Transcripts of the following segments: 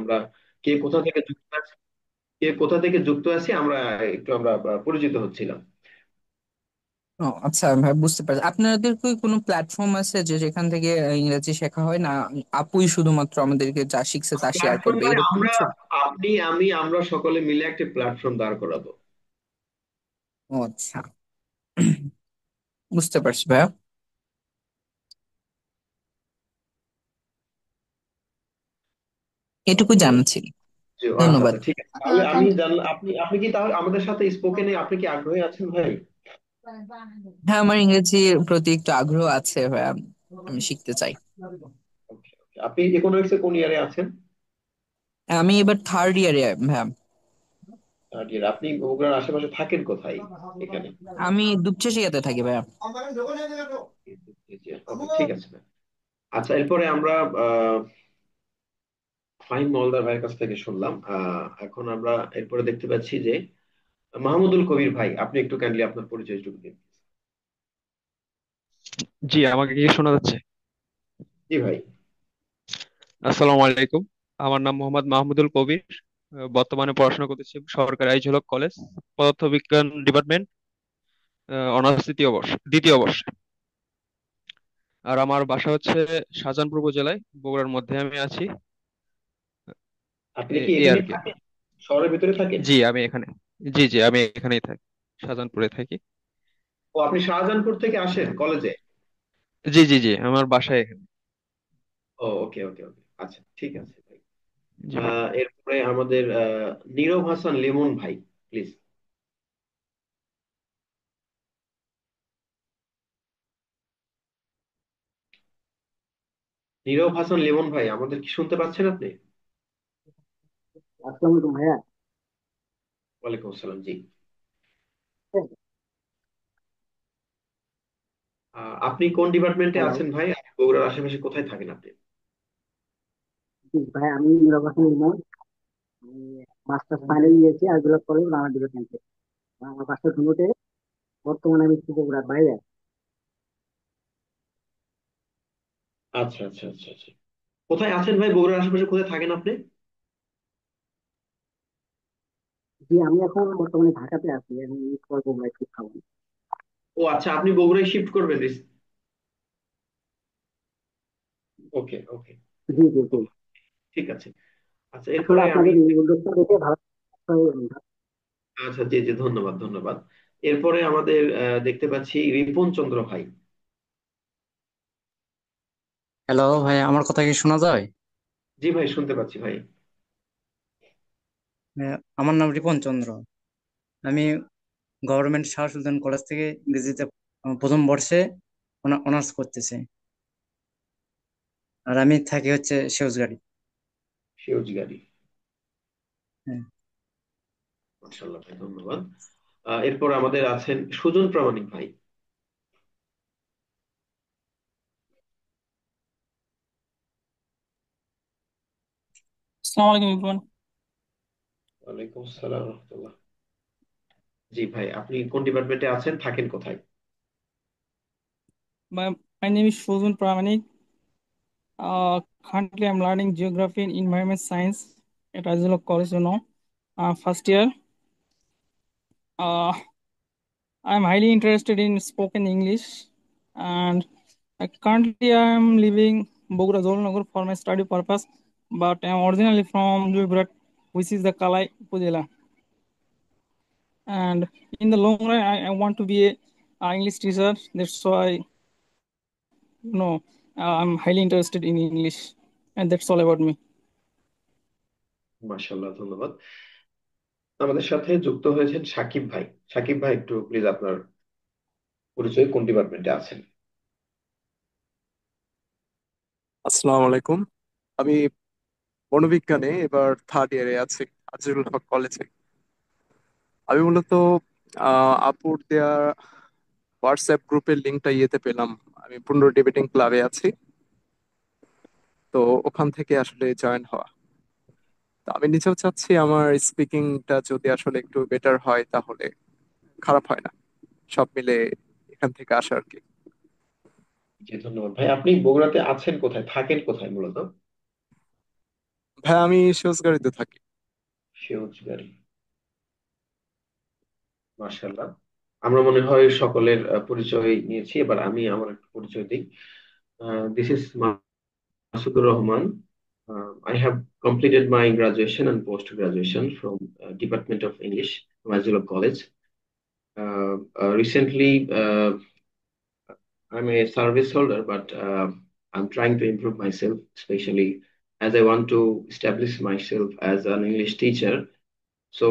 আমরা কে কোথা থেকে যুক্ত আছি, আমরা একটু পরিচিত হচ্ছিলাম। ও আচ্ছা ভাই, বুঝতে পারছি। আপনাদের কি কোনো প্ল্যাটফর্ম আছে যে যেখান থেকে ইংরেজি শেখা হয় না? আপুই শুধুমাত্র আমাদেরকে যা শিখছে তা শেয়ার প্ল্যাটফর্ম করবে, ভাই, এরকম আমরা কিছু? আপনি আমি আমরা সকলে মিলে একটা প্ল্যাটফর্ম দাঁড় করাবো। ও আচ্ছা, বুঝতে পারছি ভাইয়া। এটুকু জি জানা ছিল। জি, আচ্ছা ধন্যবাদ। আচ্ছা, ঠিক আছে, তাহলে আমি জানলাম আপনি কি তাহলে আমাদের সাথে স্পোকেনে আপনি কি আগ্রহী আছেন ভাই? হ্যাঁ, আমার ইংরেজির প্রতি একটু আগ্রহ আছে ভাইয়া, আমি শিখতে চাই। Okay, okay. আপনি ইকোনমিক্সে কোন ইয়ারে আছেন? আমি এবার থার্ড ইয়ারে ভাইয়া। Third year. আপনি বগুড়ার আশেপাশে থাকেন কোথায় এখানে? আমি দুপচাচিয়াতে থাকি ভাইয়া। ওকে, ঠিক আছে ভাই। আচ্ছা, এরপরে আমরা ফাহিম মলদার ভাইয়ের কাছ থেকে শুনলাম। এখন আমরা এরপরে দেখতে পাচ্ছি যে মাহমুদুল কবির ভাই, আপনি একটু কাইন্ডলি আপনার পরিচয় একটু দিন। জি, আমাকে কি শোনা যাচ্ছে? জি ভাই। আসসালামু আলাইকুম। আমার নাম মোহাম্মদ মাহমুদুল কবির। বর্তমানে পড়াশোনা করতেছি সরকারি আইঝলক কলেজ, পদার্থবিজ্ঞান ডিপার্টমেন্ট, অনার্স দ্বিতীয় বর্ষ। আর আমার বাসা হচ্ছে শাহজাহানপুর উপজেলায়, বগুড়ার মধ্যে আমি আছি। আপনি কি এই আর এখানেই কি। থাকেন, শহরের ভিতরে থাকেন? জি, আমি এখানে। জি জি, আমি এখানেই থাকি, শাহজাহানপুরে থাকি। ও, আপনি শাহজাহানপুর থেকে আসেন কলেজে? জি জি জি, আমার বাসায় এখানে। ও, ওকে ওকে ওকে, আচ্ছা, ঠিক আছে ভাই। জি ভাই। এরপরে আমাদের নীরব হাসান লিমন ভাই, প্লিজ। নীরব হাসান লিমন ভাই, আমাদের কি শুনতে পাচ্ছেন আপনি? আসসালামু আলাইকুম ভাইয়া। ওয়ালাইকুম আসসালাম, জি। আপনি কোন ডিপার্টমেন্টে হ্যালো। আছেন ভাই? বগুড়ার আশেপাশে কোথায় থাকেন আপনি? জি ভাই, আমি নিরবাচন ইমন। আমি মাস্টার্স ফাইনাল দিয়েছি আইগুলা কলেজ বাংলা ডিপার্টমেন্টে। আমার বাসা ধুনুটে। বর্তমানে আমি বগুড়ার বাইরে আছি। আচ্ছা আচ্ছা আচ্ছা আচ্ছা, কোথায় আছেন ভাই? বগুড়ার আশেপাশে কোথায় থাকেন আপনি? জি, আমি এখন বর্তমানে ঢাকাতে আছি। আমি ঈদ পর বগুড়ায় ঠিক খাবো। ও আচ্ছা, আপনি বগুড়ায় শিফট করবেন? ওকে ওকে, জি জি জি। ঠিক আছে। আচ্ছা, আসলে এরপরে আমি, আপনাদের এই উদ্যোগটা দেখে ভালো লাগলো। আচ্ছা, জি জি, ধন্যবাদ ধন্যবাদ। এরপরে আমাদের দেখতে পাচ্ছি রিপন চন্দ্র ভাই। হ্যালো ভাই, আমার কথা কি শোনা যায়? জি ভাই, শুনতে পাচ্ছি ভাই। আমার নাম রিপন চন্দ্র। আমি গভর্নমেন্ট শাহ সুলতান কলেজ থেকে ইংরেজিতে প্রথম বর্ষে অনার্স করতেছি। আর আমি থাকি হচ্ছে সেউজগাড়ি। সেউজ গাড়ি। হ্যাঁ। মাশাআল্লাহ ভাই, ধন্যবাদ। এরপর আমাদের আছেন সুজন প্রামাণিক ভাই। আসসালামু আলাইকুম ইমরান। ওয়ালাইকুম আসসালাম রহমতুল্লাহ। জি ভাই, আপনি কোন ডিপার্টমেন্টে আছেন, থাকেন কোথায়? My name is Shozun Pramanik. Currently, I'm learning geography and environment science at Azulok College, first year. Uh, I'm highly interested in spoken English, and currently I'm living Bogura Zolnagar for my study purpose. But I'm originally from Jugrat, which is the Kalai Upazila. And in the long run, I want to be a English teacher. That's why I'm highly interested in English, and that's all about me. মাশাআল্লাহ, ধন্যবাদ। আমাদের সাথে যুক্ত হয়েছেন সাকিব ভাই। সাকিব ভাই, একটু please আপনার পরিচয়, কোন ডিপার্টমেন্টে আছেন? আসসালামু আলাইকুম। আমি মনোবিজ্ঞানে এবার থার্ড ইয়ারে আছি, আজিজুল হক কলেজে। আমি মূলত আপুর দেয়া হোয়াটসঅ্যাপ গ্রুপের লিঙ্কটা ইয়েতে পেলাম। আমি পূর্ণ ডিবেটিং ক্লাবে আছি, তো ওখান থেকে আসলে জয়েন হওয়া। তো আমি নিজেও চাচ্ছি আমার স্পিকিংটা যদি আসলে একটু বেটার হয় তাহলে খারাপ হয় না, সব মিলে এখান থেকে আসা আর কি। জি, ধন্যবাদ ভাই। আপনি বগুড়াতে আছেন কোথায়, থাকেন কোথায় মূলত? ভাই আমি সোজগাড়িতে থাকি। সেউজগাড়ি, মার্শাল্লাহ। আমরা মনে হয় সকলের পরিচয় নিয়েছি, এবার আমি আমার একটু পরিচয় দিই। This is Masudur Rahman. I have completed my graduation and post graduation from Department of English, Mazulok College. Recently, I'm a service holder, but I'm trying to improve myself, especially as I want to establish myself as an English teacher. So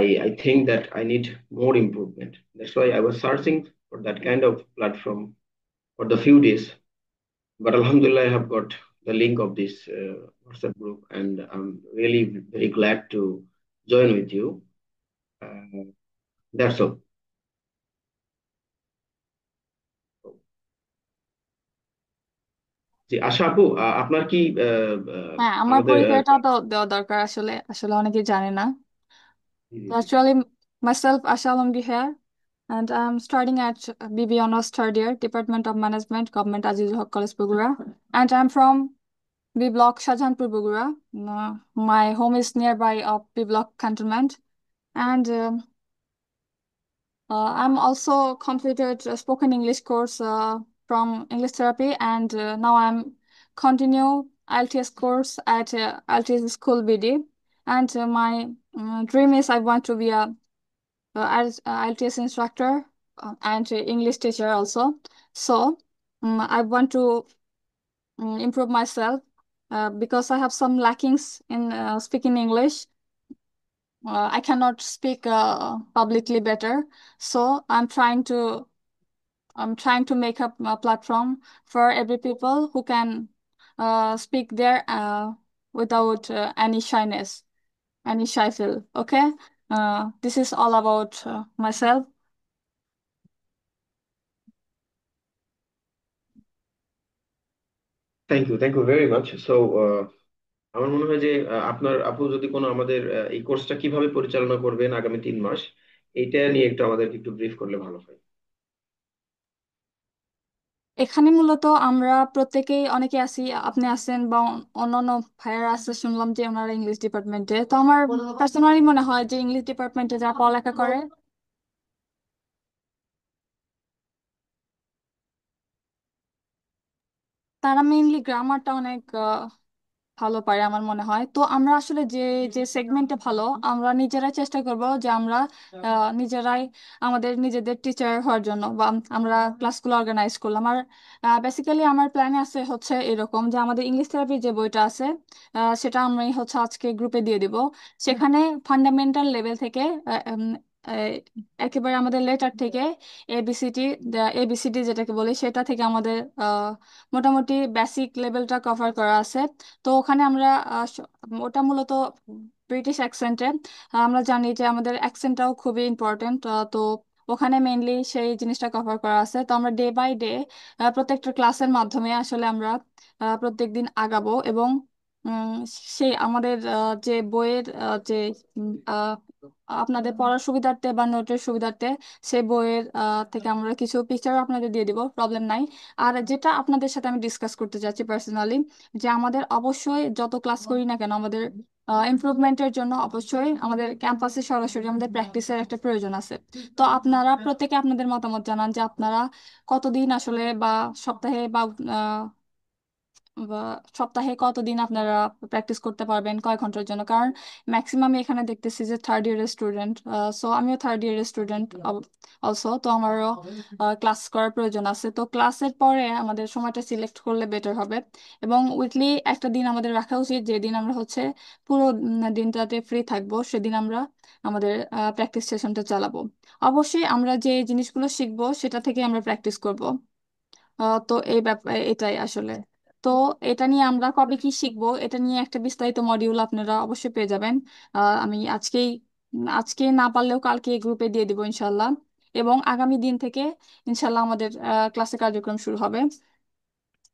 I think that I need more improvement. That's why I was searching for that kind of platform for the few days. But Alhamdulillah, I have got the link of this WhatsApp group, and I'm really very glad to join with you. Uh, that's all. জি, আশা আপু, আপনার কি হ্যাঁ, আমার আমাদের পরিচয়টাও তো দেওয়া দরকার, আসলে আসলে অনেকেই জানে না। জি, জি, So G. actually, myself, Asha Alamgi here, and I'm studying at BB Honors third year, Department of Management, Government Azizul Haq College, Bogura, and I'm from B Block, Shahjahanpur, Bogura. My home is nearby of B Block Cantonment, and I'm also completed a spoken English course from English therapy, and now I'm continue IELTS course at IELTS School BD. And my dream is I want to be a IELTS instructor and English teacher also. So I want to improve myself because I have some lackings in speaking English. I cannot speak publicly better, so I'm trying to make up a platform for every people who can speak there without any shyness, any shy feel. Okay, this is all about myself. Thank you very much. So আমার মনে হয় যে আপনার আপু যদি কোনো আমাদের এই কোর্সটা কিভাবে পরিচালনা করবেন আগামী 3 মাস, এইটা নিয়ে একটু আমাদেরকে একটু ব্রিফ করলে ভালো হয়। এখানে মূলত আমরা প্রত্যেকেই অনেকে আছি, আপনি আছেন বা অন্যান্য ভাইয়ারা আছে, শুনলাম যে ওনারা ইংলিশ ডিপার্টমেন্টে। তো আমার পার্সোনালি মনে হয় যে ইংলিশ ডিপার্টমেন্টে যারা পড়ালেখা করে তারা মেইনলি গ্রামারটা অনেক ভালো পারে আমার মনে হয়। তো আমরা আসলে যে যে সেগমেন্টে ভালো, আমরা নিজেরাই চেষ্টা করব যে আমরা নিজেরাই আমাদের নিজেদের টিচার হওয়ার জন্য, বা আমরা ক্লাসগুলো অর্গানাইজ করলাম। আর বেসিক্যালি আমার প্ল্যানে আছে হচ্ছে এরকম যে আমাদের ইংলিশ থেরাপির যে বইটা আছে সেটা আমি হচ্ছে আজকে গ্রুপে দিয়ে দিব। সেখানে ফান্ডামেন্টাল লেভেল থেকে আহ, একেবারে আমাদের লেটার থেকে এবিসিডি, এবিসিডি যেটাকে বলি সেটা থেকে আমাদের মোটামুটি বেসিক লেভেলটা কভার করা আছে। তো ওখানে আমরা ওটা মূলত ব্রিটিশ অ্যাকসেন্টে। আমরা জানি যে আমাদের অ্যাকসেন্টটাও খুবই ইম্পর্টেন্ট। তো ওখানে মেইনলি সেই জিনিসটা কভার করা আছে। তো আমরা ডে বাই ডে প্রত্যেকটা ক্লাসের মাধ্যমে আসলে আমরা প্রত্যেক দিন আগাবো, এবং উম, সেই আমাদের যে বইয়ের যে আপনাদের পড়ার সুবিধার্থে বা নোটের সুবিধার্থে সেই বইয়ের থেকে আমরা কিছু পিকচার আপনাদের দিয়ে দিব, প্রবলেম নাই। আর যেটা আপনাদের সাথে আমি ডিসকাস করতে চাচ্ছি পার্সোনালি, যে আমাদের অবশ্যই যত ক্লাস করি না কেন, আমাদের ইমপ্রুভমেন্টের জন্য অবশ্যই আমাদের ক্যাম্পাসে সরাসরি আমাদের প্র্যাকটিসের একটা প্রয়োজন আছে। তো আপনারা প্রত্যেকে আপনাদের মতামত জানান যে আপনারা কতদিন আসলে, বা সপ্তাহে বা সপ্তাহে কতদিন আপনারা প্র্যাকটিস করতে পারবেন, কয় ঘন্টার জন্য? কারণ ম্যাক্সিমাম এখানে দেখতেছি যে থার্ড ইয়ারের স্টুডেন্ট। সো আমিও থার্ড ইয়ারের স্টুডেন্ট অলসো, তো আমারও ক্লাস করার প্রয়োজন আছে। তো ক্লাসের পরে আমাদের সময়টা সিলেক্ট করলে বেটার হবে, এবং উইকলি একটা দিন আমাদের রাখা উচিত যেদিন আমরা হচ্ছে পুরো দিনটাতে ফ্রি থাকবো, সেদিন আমরা আমাদের প্র্যাকটিস সেশনটা চালাবো। অবশ্যই আমরা যে জিনিসগুলো শিখবো সেটা থেকে আমরা প্র্যাকটিস করব। তো এই ব্যাপার এটাই আসলে। তো এটা নিয়ে আমরা কবে কি শিখবো এটা নিয়ে একটা বিস্তারিত মডিউল আপনারা অবশ্যই পেয়ে যাবেন। আমি আজকে না পারলেও কালকে গ্রুপে দিয়ে দিব ইনশাল্লাহ। এবং আগামী দিন থেকে ইনশাল্লাহ আমাদের ক্লাসে কার্যক্রম শুরু হবে,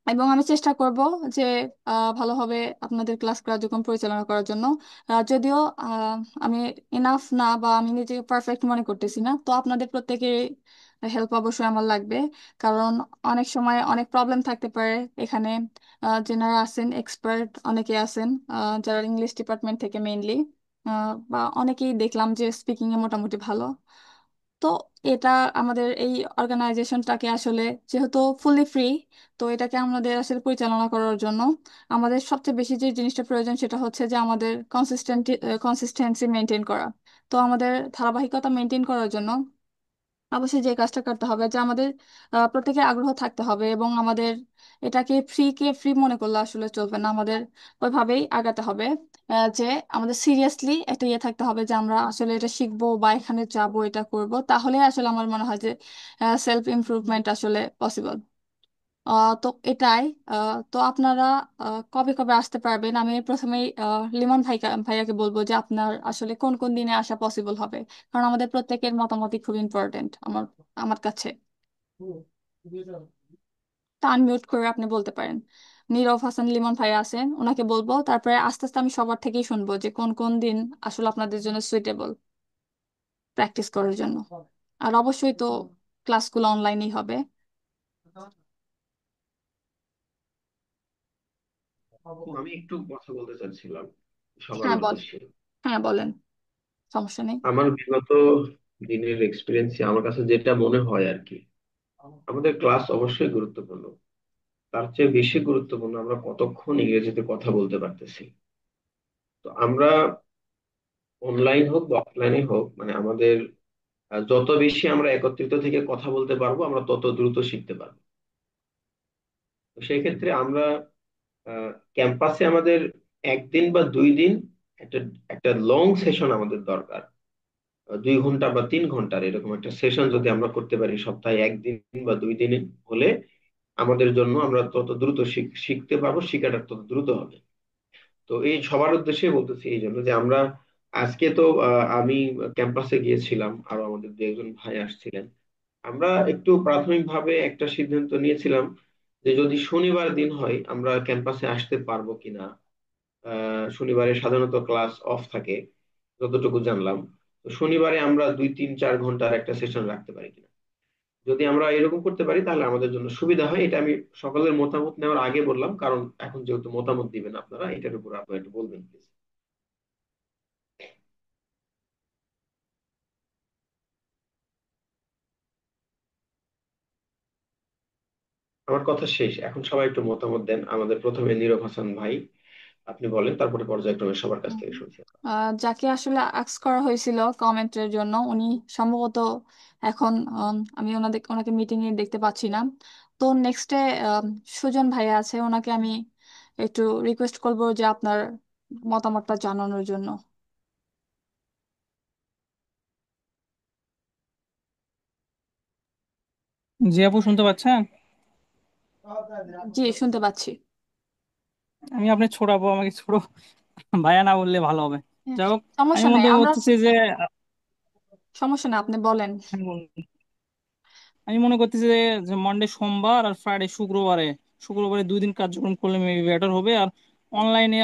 এবং আমি চেষ্টা করব যে ভালোভাবে আপনাদের ক্লাস কার্যক্রম পরিচালনা করার জন্য। যদিও আমি এনাফ না, বা আমি নিজেকে পারফেক্ট মনে করতেছি না, তো আপনাদের প্রত্যেকের হেল্প অবশ্যই আমার লাগবে, কারণ অনেক সময় অনেক প্রবলেম থাকতে পারে এখানে। যেনারা আছেন এক্সপার্ট অনেকে আছেন, যারা ইংলিশ ডিপার্টমেন্ট থেকে মেইনলি, বা অনেকেই দেখলাম যে স্পিকিং এ মোটামুটি ভালো। তো এটা আমাদের এই অর্গানাইজেশনটাকে আসলে যেহেতু ফুলি ফ্রি, তো এটাকে আমাদের আসলে পরিচালনা করার জন্য আমাদের সবচেয়ে বেশি যে জিনিসটা প্রয়োজন সেটা হচ্ছে যে আমাদের কনসিস্টেন্সি মেনটেন করা। তো আমাদের ধারাবাহিকতা মেনটেন করার জন্য অবশ্যই যে কাজটা করতে হবে যে আমাদের প্রত্যেকের আগ্রহ থাকতে হবে, এবং আমাদের এটাকে ফ্রি মনে করলে আসলে চলবে না, আমাদের ওইভাবেই আগাতে হবে। যে আমাদের সিরিয়াসলি একটা ইয়ে থাকতে হবে যে আমরা আসলে এটা শিখবো বা এখানে যাবো, এটা করব, তাহলে আসলে আমার মনে হয় যে সেলফ ইমপ্রুভমেন্ট আসলে পসিবল। তো এটাই। তো আপনারা কবে কবে আসতে পারবেন? আমি প্রথমেই লিমন ভাইয়াকে বলবো যে আপনার আসলে কোন কোন দিনে আসা পসিবল হবে, কারণ আমাদের প্রত্যেকের মতামতই খুব ইম্পর্টেন্ট আমার আমার কাছে। তা আনমিউট করে আপনি বলতে পারেন। নীরব হাসান লিমন ভাইয়া আছেন, ওনাকে বলবো, তারপরে আস্তে আস্তে আমি সবার থেকেই শুনবো যে কোন কোন দিন আসলে আপনাদের জন্য সুইটেবল প্র্যাকটিস করার জন্য। আর অবশ্যই তো ক্লাসগুলো অনলাইনেই হবে। আপু, আমি একটু কথা বলতে চাচ্ছিলাম সবার হ্যাঁ বল, উদ্দেশ্যে। হ্যাঁ বলেন, সমস্যা নেই। আমার বিগত দিনের এক্সপিরিয়েন্স আমার কাছে যেটা মনে হয় আর কি, আমাদের ক্লাস অবশ্যই গুরুত্বপূর্ণ, তার চেয়ে বেশি গুরুত্বপূর্ণ আমরা কতক্ষণ ইংরেজিতে কথা বলতে পারতেছি। তো আমরা অনলাইন হোক বা অফলাইনে হোক, মানে আমাদের যত বেশি আমরা একত্রিত থেকে কথা বলতে পারবো আমরা তত দ্রুত শিখতে পারবো। তো সেই ক্ষেত্রে আমরা ক্যাম্পাসে আমাদের একদিন বা 2 দিন একটা একটা লং সেশন আমাদের দরকার। 2 ঘন্টা বা 3 ঘন্টার এরকম একটা সেশন যদি আমরা করতে পারি সপ্তাহে একদিন বা 2 দিন হলে আমাদের জন্য আমরা তত দ্রুত শিখতে পারবো, শিখাটা তত দ্রুত হবে। তো এই সবার উদ্দেশ্যে বলতেছি এই জন্য যে আমরা আজকে তো আমি ক্যাম্পাসে গিয়েছিলাম, আরো আমাদের 2 একজন ভাই আসছিলেন। আমরা একটু প্রাথমিকভাবে একটা সিদ্ধান্ত নিয়েছিলাম যে যদি শনিবার দিন হয় আমরা ক্যাম্পাসে আসতে পারবো কিনা। শনিবারে সাধারণত ক্লাস অফ থাকে যতটুকু জানলাম। তো শনিবারে আমরা 2 3 4 ঘন্টার একটা সেশন রাখতে পারি কিনা। যদি আমরা এরকম করতে পারি তাহলে আমাদের জন্য সুবিধা হয়। এটা আমি সকলের মতামত নেওয়ার আগে বললাম, কারণ এখন যেহেতু মতামত দিবেন আপনারা, এটার উপর আপনারা একটু বলবেন প্লিজ। আমার কথা শেষ, এখন সবাই একটু মতামত দেন। আমাদের প্রথমে নীরব হাসান ভাই, আপনি বলেন, তারপরে পর্যায়ক্রমে সবার কাছ থেকে শুনছি। যাকে আসলে আক্স করা হয়েছিল কমেন্টের জন্য, উনি সম্ভবত এখন আমি ওনাকে মিটিং এ দেখতে পাচ্ছি না। তো নেক্সটে সুজন ভাইয়া আছে, ওনাকে আমি একটু রিকোয়েস্ট করবো যে আপনার মতামতটা জানানোর জন্য। জি আপু, শুনতে পাচ্ছেন? জি শুনতে পাচ্ছি। আমি আপনি ছোট আপু, আমাকে ছোট ভাইয়া না বললে ভালো হবে। হ্যাঁ, যাই হোক, আমি সমস্যা নাই, মনে আমরা করতেছি যে সমস্যা নাই, আপনি বলেন। আমি আমি মনে করতেছি যে যে মন্ডে সোমবার আর ফ্রাইডে শুক্রবারে 2 দিন কার্যক্রম করলে মেবি বেটার হবে। আর অনলাইনে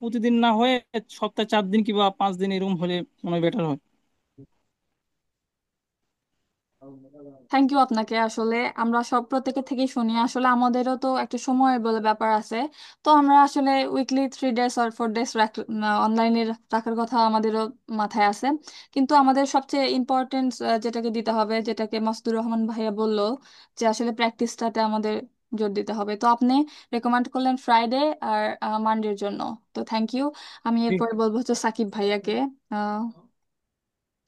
প্রতিদিন না হয়ে সপ্তাহে 4 দিন কিংবা 5 দিন এরকম হলে মনে হয় বেটার হয়। থ্যাংক ইউ আপনাকে। আসলে আমরা সব প্রত্যেকের থেকেই শুনি, আসলে আমাদেরও তো একটা সময়ের বলে ব্যাপার আছে। তো আমরা আসলে উইকলি 3 ডেজ আর 4 ডেজ অনলাইনে রাখার কথা আমাদেরও মাথায় আছে, কিন্তু আমাদের সবচেয়ে ইম্পর্টেন্ট যেটাকে দিতে হবে, যেটাকে মাসুদুর রহমান ভাইয়া বললো যে আসলে প্র্যাকটিসটাতে আমাদের জোর দিতে হবে। তো আপনি রেকমেন্ড করলেন ফ্রাইডে আর মানডের জন্য, তো থ্যাংক ইউ। আমি ঠিক। এরপরে বলবো হচ্ছে সাকিব ভাইয়াকে,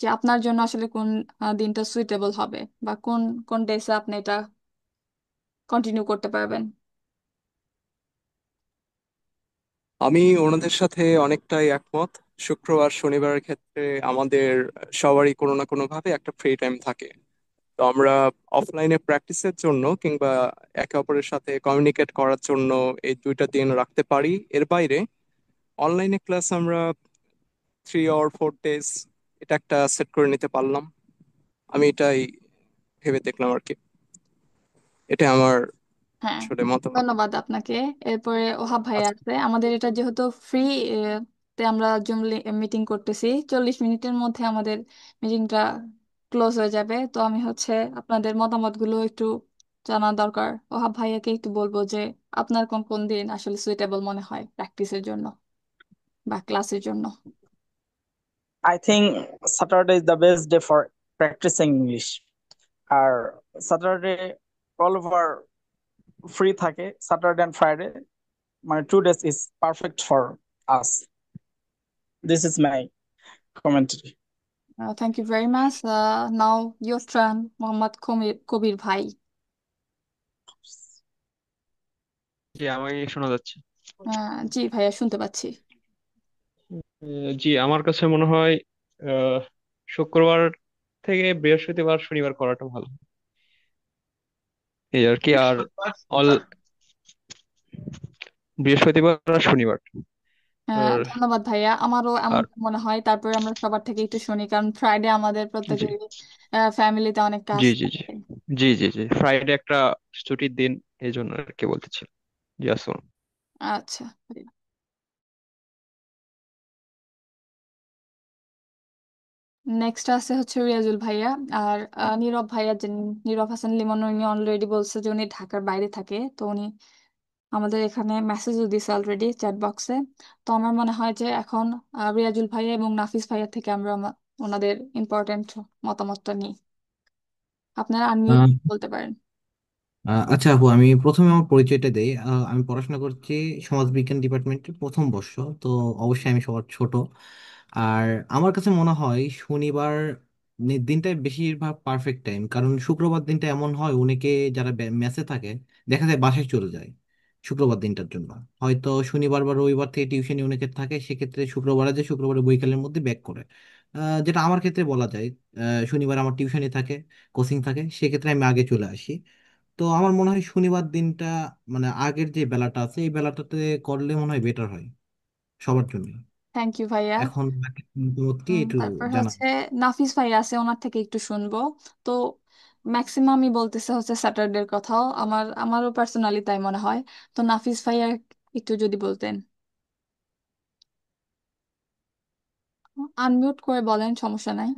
যে আপনার জন্য আসলে কোন দিনটা সুইটেবল হবে, বা কোন কোন ডেসে আপনি এটা কন্টিনিউ করতে পারবেন। আমি ওনাদের সাথে অনেকটাই একমত। শুক্রবার শনিবারের ক্ষেত্রে আমাদের সবারই কোনো না কোনো ভাবে একটা ফ্রি টাইম থাকে। তো আমরা অফলাইনে প্র্যাকটিসের জন্য কিংবা একে অপরের সাথে কমিউনিকেট করার জন্য এই 2টা দিন রাখতে পারি। এর বাইরে অনলাইনে ক্লাস আমরা 3 or 4 ডেজ এটা একটা সেট করে নিতে পারলাম। আমি এটাই ভেবে দেখলাম আর কি। এটা আমার হ্যাঁ, আসলে মতামত। ধন্যবাদ আপনাকে। এরপরে ওহাব ভাই আচ্ছা, আছে আমাদের, এটা যেহেতু ফ্রি তে আমরা জুম মিটিং করতেছি, 40 মিনিটের মধ্যে আমাদের মিটিংটা ক্লোজ হয়ে যাবে। তো আমি হচ্ছে আপনাদের মতামতগুলো একটু জানা দরকার। ওহাব ভাইয়াকে একটু বলবো যে আপনার কোন কোন দিন আসলে সুইটেবল মনে হয় প্র্যাকটিসের জন্য বা ক্লাসের জন্য। I think Saturday is the best day for practicing English. R Saturday all over free থাকে, Saturday and Friday. My 2 days is perfect for us. This is my commentary. Thank you very much. Now your turn, Mohammad কবির ভাই। জি, আমাকে শোনা যাচ্ছে? জি ভাইয়া, শুনতে পাচ্ছি। জি, আমার কাছে মনে হয় আহ, শুক্রবার থেকে বৃহস্পতিবার শনিবার করাটা ভালো, এই আর কি। আর অল বৃহস্পতিবার আর শনিবার। আর ধন্যবাদ ভাইয়া, আমারও এমন আর মনে হয়। তারপরে আমরা সবার থেকে একটু শুনি, কারণ ফ্রাইডে আমাদের জি প্রত্যেকের ফ্যামিলিতে অনেক কাজ জি জি জি থাকে। জি জি জি ফ্রাইডে একটা ছুটির দিন, এই জন্য আর কি বলতেছি। জি, আসুন। আচ্ছা, নেক্সট আছে হচ্ছে রিয়াজুল ভাইয়া। আর নীরব ভাইয়া, যে নীরব হাসান লিমন, উনি অলরেডি বলছে যে উনি ঢাকার বাইরে থাকে। তো উনি আমাদের এখানে মেসেজও দিছে অলরেডি চ্যাট বক্সে। তো আমার মনে হয় যে এখন রিয়াজুল ভাইয়া এবং নাফিস ভাইয়া থেকে আমরা ওনাদের ইম্পর্টেন্ট মতামতটা নিই। আপনারা আনমিউট আহ, বলতে পারেন। আচ্ছা আপু, আমি প্রথমে আমার পরিচয়টা দেই। আমি পড়াশোনা করছি সমাজবিজ্ঞান ডিপার্টমেন্টের প্রথম বর্ষ। তো অবশ্যই আমি সবার ছোট। আর আমার কাছে মনে হয় শনিবার দিনটাই বেশিরভাগ পারফেক্ট টাইম, কারণ শুক্রবার দিনটা এমন হয় অনেকে যারা মেসে থাকে দেখা যায় বাসায় চলে যায় শুক্রবার দিনটার জন্য। হয়তো শনিবার বা রবিবার থেকে টিউশনি অনেকে থাকে, সেক্ষেত্রে শুক্রবারে বৈকালের মধ্যে ব্যাক করে। যেটা আমার ক্ষেত্রে বলা যায়, শনিবার আমার টিউশনি থাকে, কোচিং থাকে, সেক্ষেত্রে আমি আগে চলে আসি। তো আমার মনে হয় শনিবার দিনটা মানে আগের যে বেলাটা আছে এই বেলাটাতে করলে মনে হয় বেটার হয় সবার জন্য। থ্যাংক ইউ ভাইয়া। এখন বাকি মতামত কি একটু তারপর জানা। হচ্ছে নাফিস ভাই আছে, ওনার থেকে একটু শুনবো। তো ম্যাক্সিমামই বলতেছে হচ্ছে স্যাটারডের কথাও, আমারও পার্সোনালি তাই মনে হয়। তো নাফিস ভাইয়া একটু যদি বলতেন। আনমিউট করে বলেন, সমস্যা নাই।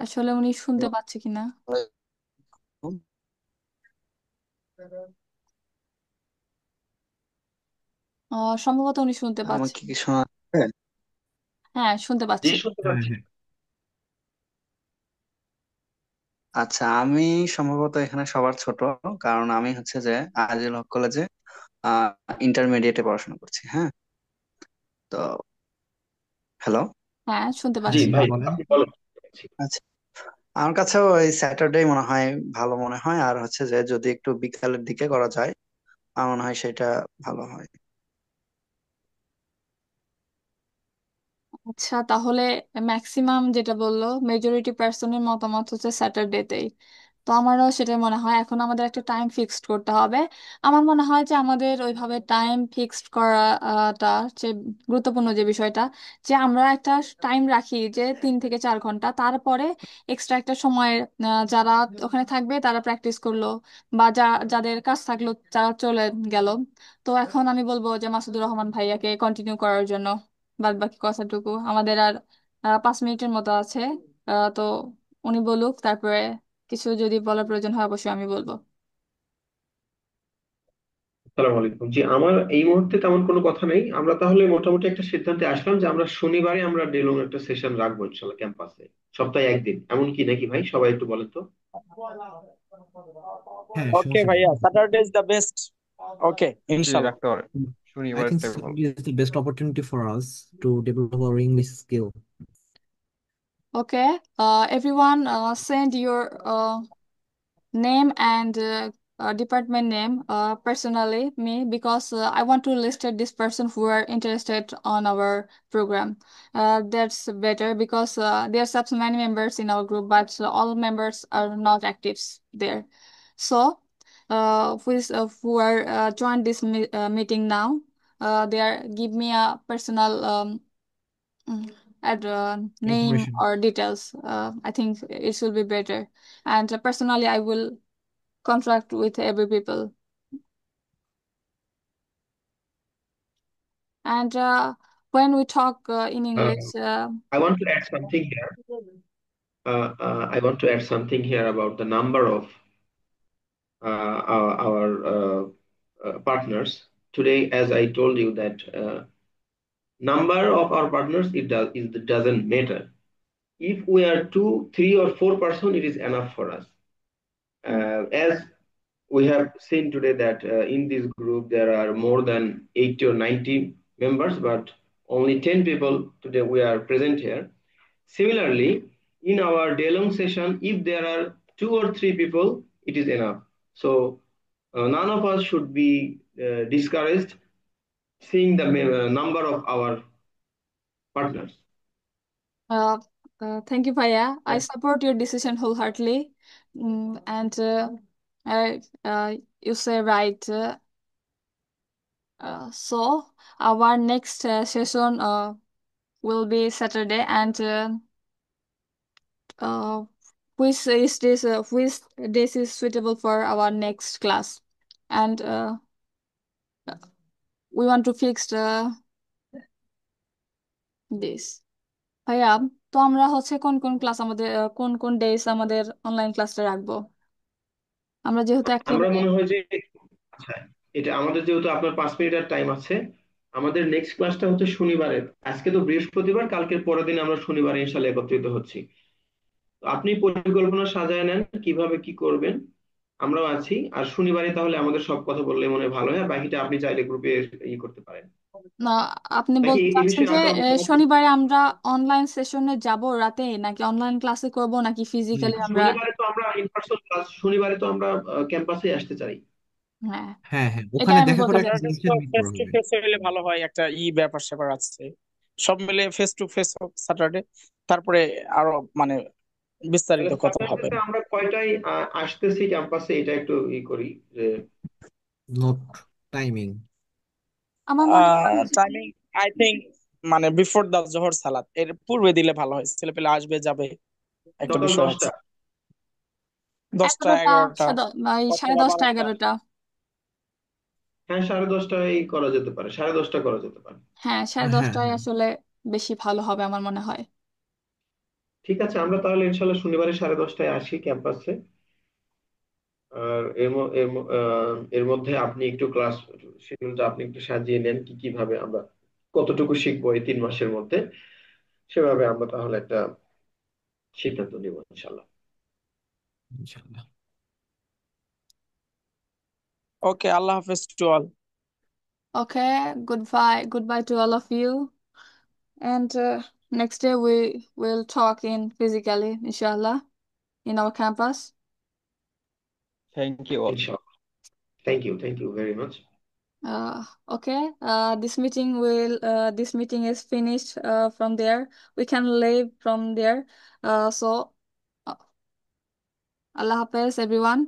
আসলে উনি শুনতে পাচ্ছে কিনা। সম্ভবত উনি শুনতে পাচ্ছে। আমাকে কি শোনা যাচ্ছে? হ্যাঁ, শুনতে জি, পাচ্ছি। শুনতে হ্যাঁ পাচ্ছি। হ্যাঁ। আচ্ছা, আমি সম্ভবত এখানে সবার ছোট, কারণ আমি হচ্ছে যে আজিল হক কলেজে ইন্টারমিডিয়েটে পড়াশোনা করছি। হ্যাঁ, তো হ্যালো। হ্যাঁ, শুনতে জি পাচ্ছি। হ্যাঁ ভাই, বলেন। আপনি বলেন। আচ্ছা, আমার কাছেও ওই স্যাটারডে মনে হয় ভালো মনে হয়, আর হচ্ছে যে যদি একটু বিকালের দিকে করা যায় আমার মনে হয় সেটা ভালো হয়। আচ্ছা, তাহলে ম্যাক্সিমাম যেটা বললো, মেজরিটি পার্সনের মতামত হচ্ছে স্যাটারডেতেই। তো আমারও সেটাই মনে হয়। এখন আমাদের একটা টাইম ফিক্সড করতে হবে। আমার মনে হয় যে আমাদের ওইভাবে টাইম ফিক্সড করাটা যে গুরুত্বপূর্ণ যে বিষয়টা, যে আমরা একটা টাইম রাখি যে 3 থেকে 4 ঘন্টা, তারপরে এক্সট্রা একটা সময় যারা ওখানে থাকবে তারা প্র্যাকটিস করলো, বা যাদের কাজ থাকলো যারা চলে গেল। তো এখন আমি বলবো যে মাসুদুর রহমান ভাইয়াকে কন্টিনিউ করার জন্য। বাদ বাকি কথাটুকু আমাদের আর 5 মিনিটের মতো আছে। তো উনি বলুক, তারপরে কিছু যদি বলার প্রয়োজন হয় অবশ্যই আমি বলবো। আসসালামু আলাইকুম। জি, আমার এই মুহূর্তে তেমন কোনো কথা নেই। আমরা তাহলে মোটামুটি একটা সিদ্ধান্তে আসলাম যে আমরা শনিবারে আমরা ডেলুং একটা সেশন রাখবো ইনশাল্লাহ ক্যাম্পাসে, সপ্তাহে একদিন, এমন কি নাকি ভাই? সবাই একটু বলেন তো। হ্যাঁ, ওকে সমস্যা নেই। ভাইয়া, স্যাটারডে ইজ দ্য বেস্ট। ওকে, জি, ইনশাল্লাহ। রাখতে পারেন। I think শনিবারটাই ভালো। Saturday is the best opportunity for us to develop our English skill. Okay, everyone, send your name and department name personally me, because I want to listed this person who are interested on our program. That's better, because there are such many members in our group, but all members are not active there. So who are joined this meeting now, they are give me a personal add name Information. or details. I think it will be better. And personally, I will contract with every people. And when we talk in Uh, English, I want to add something here. I want to add something here about the number of our partners. Today, as I told you, that number of our partners it doesn't matter. If we are 2, 3, or 4 person, it is enough for us. As we have seen today that in this group there are more than 80 or 90 members, but only 10 people today we are present here. Similarly, in our day-long session, if there are 2 or 3 people, it is enough. So none of us should be discouraged seeing the number of our partners. uh, thank you, Bhaiya. I Yeah. support your decision wholeheartedly. And you say right. So our next session will be Saturday, and uh, which this is suitable for our next class, and we want to fix this. ভাইয়া, তো আমরা হচ্ছে কোন কোন class আমাদের কোন কোন days আমাদের অনলাইন ক্লাসটা রাখবো? আমরা যেহেতু একটা আমরা মনে হয় যে আচ্ছা, এটা আমাদের যেহেতু আপনার 5 মিনিটের টাইম আছে, আমাদের নেক্সট ক্লাসটা হচ্ছে শনিবারে। আজকে তো বৃহস্পতিবার, কালকের পরের দিন আমরা শনিবারে ইনশাল্লাহ একত্রিত হচ্ছি। তো আপনি পরিকল্পনা সাজায় নেন কিভাবে কি করবেন, আমরাও আছি। আর শনিবারে তাহলে আমাদের সব কথা বললে মনে হয় ভালো হয়, আর বাকিটা আপনি চাইলে গ্রুপে ই করতে পারেন। না, আপনি নাকি বলতে এই চাচ্ছেন বিষয়ে যে আপনার মতামত? শনিবারে আমরা অনলাইন সেশনে যাব রাতে, নাকি অনলাইন ক্লাসে করব, নাকি ফিজিক্যালি আমরা? শনিবারে তো আমরা ইন পার্সন ক্লাস, শনিবারে তো আমরা ক্যাম্পাসে আসতে চাই। হ্যাঁ, হ্যাঁ হ্যাঁ, এটাই ওখানে আমি দেখা বলতে করে একটা চাচ্ছি। ডিসিশন মেক ফেস করা টু হবে। ফেস হলে ভালো হয়, একটা ব্যাপার স্যাপার আছে, সব মিলে ফেস টু ফেস স্যাটারডে, তারপরে আরো মানে বিস্তারিত তাহলে কথা হবে। স্যাটারডেতে আমরা কয়টায় আসতেছি ক্যাম্পাসে, এটা একটু ই করি যে নোট টাইমিং। আমার মনে হয় যে টাইমিং আই থিঙ্ক মানে বিফোর দা জোহর সালাত, এর পূর্বে দিলে ভালো হয়, ছেলে পেলে আসবে যাবে, একটা সকাল বিষয় 10টা। আছে। 10টা 11টা, 11টা সাড়ে অথবা 10টা, 12টা। 11টা। হ্যাঁ, 10:30টায় করা যেতে পারে, 10:30 করা যেতে পারে। হ্যাঁ, সাড়ে হ্যাঁ 10টায় হ্যাঁ, আসলে বেশি ভালো হবে আমার মনে হয়। ঠিক আছে, আমরা তাহলে ইনশাল্লাহ শনিবারে 10:30টায় আসি ক্যাম্পাসে। আর এর মধ্যে আপনি একটু ক্লাস শিডিউলটা আপনি একটু সাজিয়ে নেন, কি কিভাবে আমরা কতটুকু শিখবো এই 3 মাসের মধ্যে, সেভাবে আমরা তাহলে একটা সিদ্ধান্ত নিব ইনশাল্লাহ। ইনশাআল্লাহ। ওকে, আল্লাহ হাফেজ to all. Okay, goodbye to all of you, and next day we will talk in physically, inshallah, in our campus. Thank you all. ইনশাল্লাহ, thank you very much. Okay, this meeting is finished from there. We can leave from there. So, Allah Hafiz, everyone.